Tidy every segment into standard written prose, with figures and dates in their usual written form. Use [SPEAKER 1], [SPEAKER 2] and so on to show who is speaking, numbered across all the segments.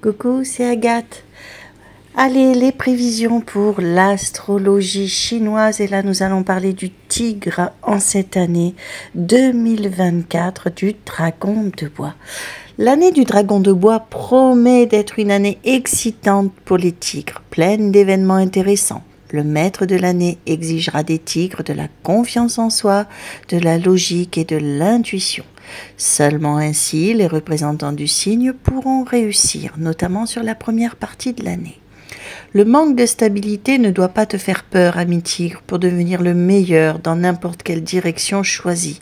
[SPEAKER 1] Coucou, c'est Agathe. Allez, les prévisions pour l'astrologie chinoise. Et là, nous allons parler du tigre en cette année 2024 du dragon de bois. L'année du dragon de bois promet d'être une année excitante pour les tigres, pleine d'événements intéressants. Le maître de l'année exigera des tigres de la confiance en soi, de la logique et de l'intuition. Seulement ainsi, les représentants du signe pourront réussir, notamment sur la première partie de l'année. Le manque de stabilité ne doit pas te faire peur, ami tigre, pour devenir le meilleur dans n'importe quelle direction choisie.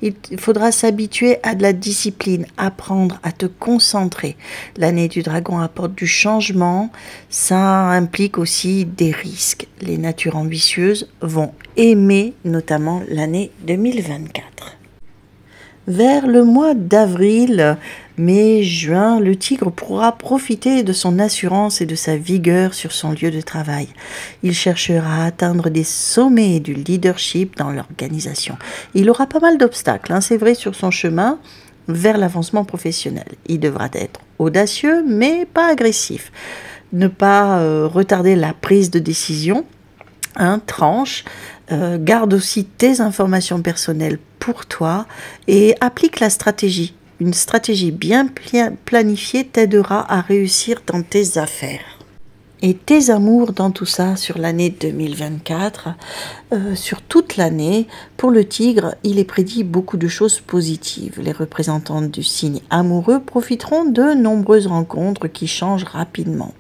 [SPEAKER 1] Il faudra s'habituer à de la discipline, apprendre à te concentrer. L'année du dragon apporte du changement, ça implique aussi des risques. Les natures ambitieuses vont aimer notamment l'année 2024. Vers le mois d'avril, mai, juin, le tigre pourra profiter de son assurance et de sa vigueur sur son lieu de travail. Il cherchera à atteindre des sommets et du leadership dans l'organisation. Il aura pas mal d'obstacles, c'est vrai, sur son chemin vers l'avancement professionnel. Il devra être audacieux, mais pas agressif. Ne pas retarder la prise de décision. Tranche, garde aussi tes informations personnelles pour toi et applique la stratégie. Une stratégie bien planifiée t'aidera à réussir dans tes affaires. Et tes amours dans tout ça sur l'année 2024, sur toute l'année, pour le tigre, il est prédit beaucoup de choses positives. Les représentants du signe amoureux profiteront de nombreuses rencontres qui changent rapidement.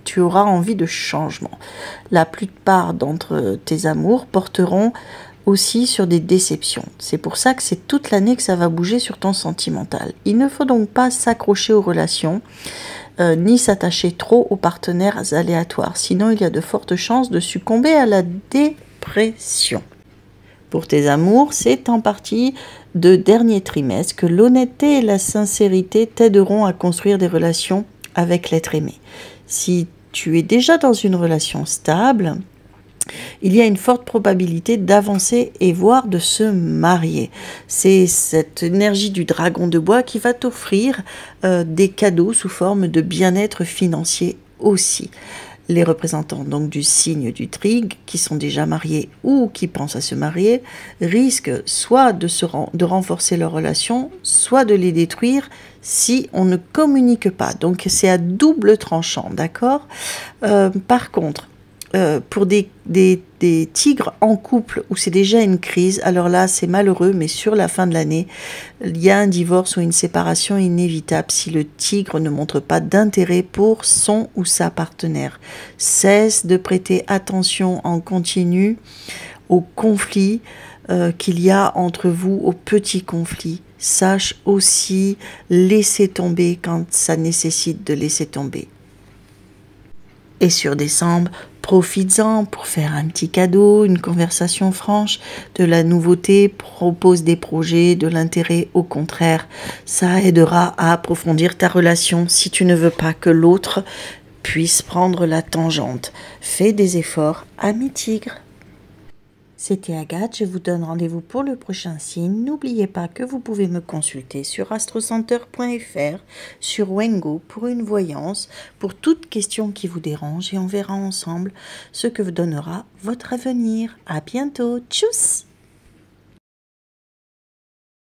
[SPEAKER 1] Tu auras envie de changement. La plupart d'entre tes amours porteront aussi sur des déceptions. C'est pour ça que c'est toute l'année que ça va bouger sur ton sentimental. Il ne faut donc pas s'accrocher aux relations, ni s'attacher trop aux partenaires aléatoires. Sinon, il y a de fortes chances de succomber à la dépression. Pour tes amours, c'est en partie de dernier trimestre que l'honnêteté et la sincérité t'aideront à construire des relations avec l'être aimé. Si tu es déjà dans une relation stable, il y a une forte probabilité d'avancer et voire de se marier. C'est cette énergie du dragon de bois qui va t'offrir des cadeaux sous forme de bien-être financier aussi. Les représentants donc du signe du tigre qui sont déjà mariés ou qui pensent à se marier risquent soit de renforcer leur relation, soit de les détruire si on ne communique pas. Donc c'est à double tranchant, d'accord ? Par contre, pour des tigres en couple où c'est déjà une crise, alors là c'est malheureux, mais sur la fin de l'année, il y a un divorce ou une séparation inévitable si le tigre ne montre pas d'intérêt pour son ou sa partenaire. Cesse de prêter attention en continu aux conflits qu'il y a entre vous, aux petits conflits. Sache aussi laisser tomber quand ça nécessite de laisser tomber. Et sur décembre, profites-en pour faire un petit cadeau, une conversation franche, de la nouveauté, propose des projets, de l'intérêt. Au contraire, ça aidera à approfondir ta relation si tu ne veux pas que l'autre puisse prendre la tangente. Fais des efforts, ami tigre. C'était Agathe, je vous donne rendez-vous pour le prochain signe. N'oubliez pas que vous pouvez me consulter sur astrocenter.fr, sur Wengo pour une voyance, pour toute question qui vous dérange et on verra ensemble ce que vous donnera votre avenir. À bientôt, tchuss!